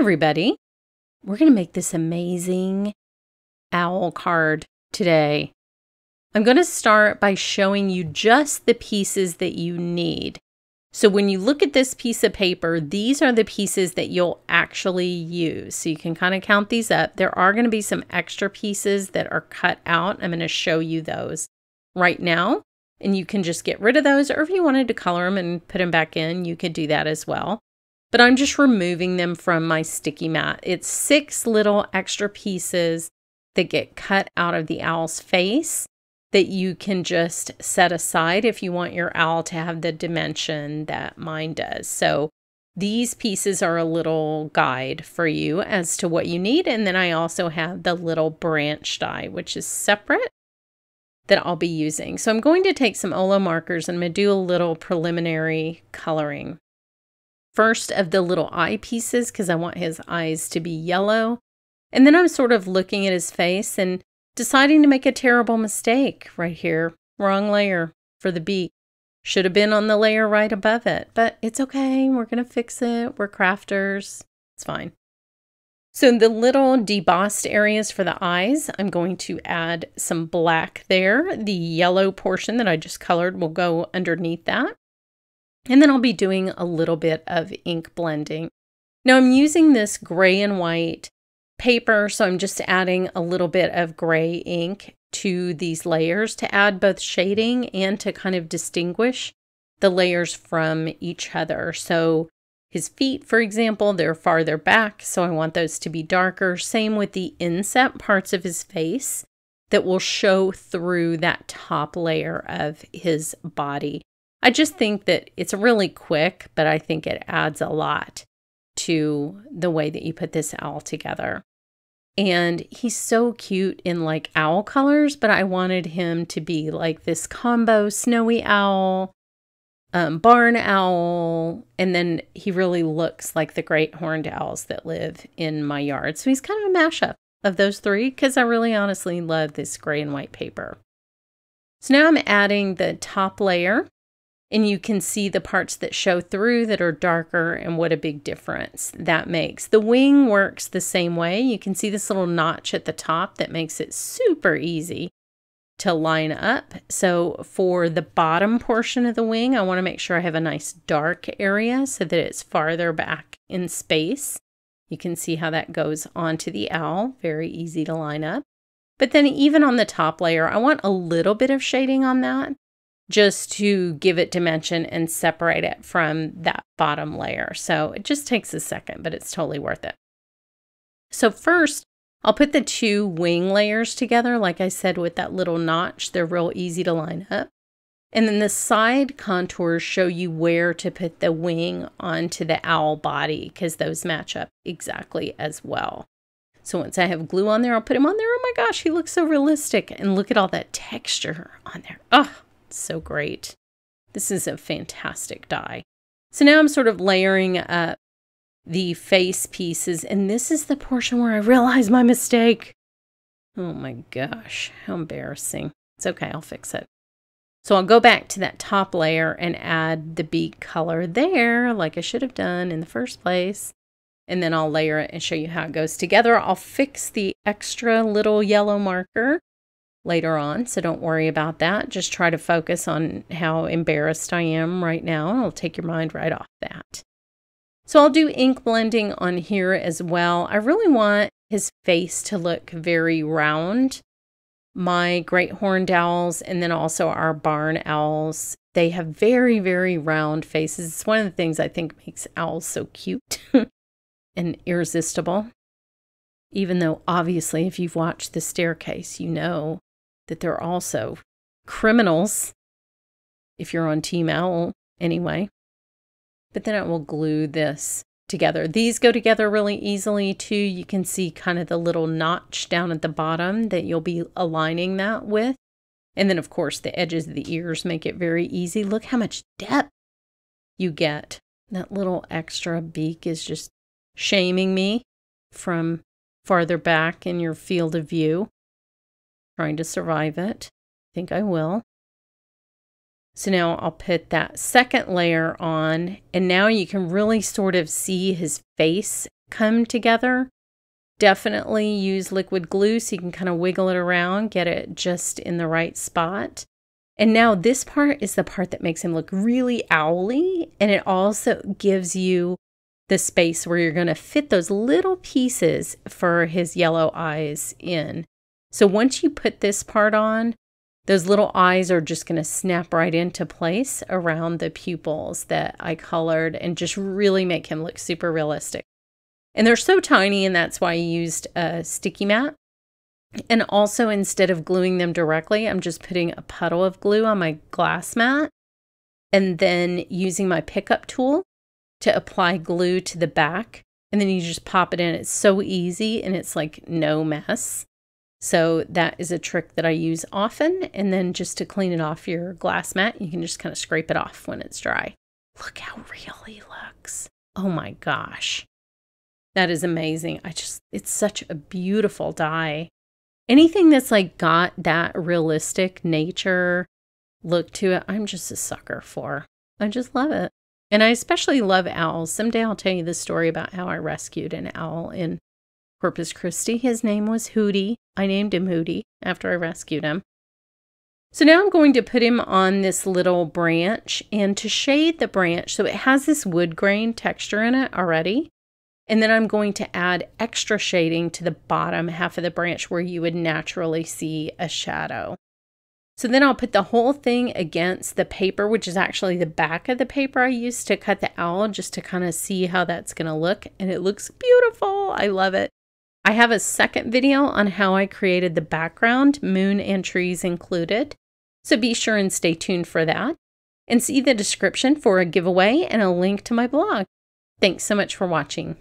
everybody. We're going to make this amazing owl card today. I'm going to start by showing you just the pieces that you need. So when you look at this piece of paper, these are the pieces that you'll actually use. So you can kind of count these up. There are going to be some extra pieces that are cut out. I'm going to show you those right now, and you can just get rid of those, or if you wanted to color them and put them back in, you could do that as well. But I'm just removing them from my sticky mat. It's 6 little extra pieces that get cut out of the owl's face that you can just set aside if you want your owl to have the dimension that mine does. So these pieces are a little guide for you as to what you need. And then I also have the little branch die, which is separate, that I'll be using. So I'm going to take some Olo markers and I'm going to do a little preliminary coloring. First of the little eye pieces, because I want his eyes to be yellow. And then I'm sort of looking at his face and deciding to make a terrible mistake right here. Wrong layer for the beak. Should have been on the layer right above it, but it's okay. We're going to fix it. We're crafters. It's fine. So the little debossed areas for the eyes, I'm going to add some black there. The yellow portion that I just colored will go underneath that. And then I'll be doing a little bit of ink blending. Now I'm using this gray and white paper, so I'm just adding a little bit of gray ink to these layers to add both shading and to kind of distinguish the layers from each other. So his feet, for example, they're farther back, so I want those to be darker. Same with the inset parts of his face that will show through that top layer of his body. I just think that it's really quick, but I think it adds a lot to the way that you put this owl together. And he's so cute in like owl colors, but I wanted him to be like this combo snowy owl, barn owl, and then he really looks like the great horned owls that live in my yard. So he's kind of a mashup of those three because I really honestly love this gray and white paper. So now I'm adding the top layer. And you can see the parts that show through that are darker and what a big difference that makes. The wing works the same way. You can see this little notch at the top that makes it super easy to line up. So for the bottom portion of the wing, I want to make sure I have a nice dark area so that it's farther back in space. You can see how that goes onto the owl. Very easy to line up. But then even on the top layer, I want a little bit of shading on that, just to give it dimension and separate it from that bottom layer. So it just takes a second, but it's totally worth it. So first, I'll put the 2 wing layers together. Like I said, with that little notch, they're real easy to line up. And then the side contours show you where to put the wing onto the owl body, because those match up exactly as well. So once I have glue on there, I'll put him on there. Oh my gosh, he looks so realistic. And look at all that texture on there. Oh, so great. This is a fantastic die. So now I'm sort of layering up the face pieces, and this is the portion where I realize my mistake. Oh my gosh, how embarrassing. It's okay, I'll fix it. So I'll go back to that top layer and add the beak color there, like I should have done in the first place. And then I'll layer it and show you how it goes together. I'll fix the extra little yellow marker later on, so don't worry about that. Just try to focus on how embarrassed I am right now, and I'll take your mind right off that. So I'll do ink blending on here as well. I really want his face to look very round. My great horned owls and then also our barn owls, they have very, very round faces. It's one of the things I think makes owls so cute and irresistible. Even though obviously if you've watched The Staircase, you know that they're also criminals, if you're on Team Owl anyway. But then I will glue this together. These go together really easily too. You can see kind of the little notch down at the bottom that you'll be aligning that with. And then of course the edges of the ears make it very easy. Look how much depth you get. That little extra beak is just shaming me from farther back in your field of view. Trying to survive it. I think I will. So now I'll put that second layer on, and now you can really sort of see his face come together, definitely use liquid glue so you can kind of wiggle it around, get it just in the right spot. And now this part is the part that makes him look really owly, and it also gives you the space where you're going to fit those little pieces for his yellow eyes in. So once you put this part on, those little eyes are just going to snap right into place around the pupils that I colored and just really make him look super realistic. And they're so tiny, and that's why I used a sticky mat. And also, instead of gluing them directly, I'm just putting a puddle of glue on my glass mat and then using my pickup tool to apply glue to the back. And then you just pop it in. It's so easy and it's like no mess. So that is a trick that I use often. And then just to clean it off your glass mat, you can just kind of scrape it off when it's dry. Look how real he looks. Oh my gosh. That is amazing. It's such a beautiful die. Anything that's like got that realistic nature look to it, I'm just a sucker for. I just love it. And I especially love owls. Someday I'll tell you the story about how I rescued an owl in Corpus Christi. His name was Hootie. I named him Hootie after I rescued him. So now I'm going to put him on this little branch, and to shade the branch, so it has this wood grain texture in it already. And then I'm going to add extra shading to the bottom half of the branch where you would naturally see a shadow. So then I'll put the whole thing against the paper, which is actually the back of the paper I used to cut the owl, just to kind of see how that's going to look. And it looks beautiful. I love it. I have a second video on how I created the background, moon and trees included. So be sure and stay tuned for that. And see the description for a giveaway and a link to my blog. Thanks so much for watching.